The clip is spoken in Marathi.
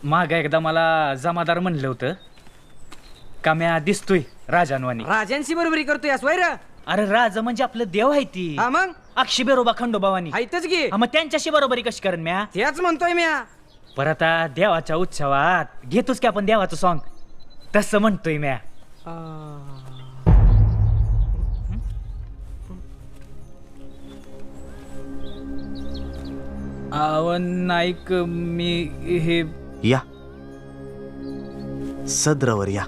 माग एकदा मला जमादार म्हणलं होतं का म्या दिसतोय राजांवानी. राजांशी बरोबरी करतोय असं रे. अरे राजा म्हणजे आपलं देव आहे ती. हा मग अक्षी बेरोबा खंडोबावानी. हायतच की. मग त्यांच्याशी बरोबरी कशी करेन म्या. तेच म्हणतोय म्या. पर आता देवाच्या उत्सवात घेतोच की आपण देवाचं सॉन्ग, तसं म्हणतोय म्या. नाईक मी हे या सद्रवर या.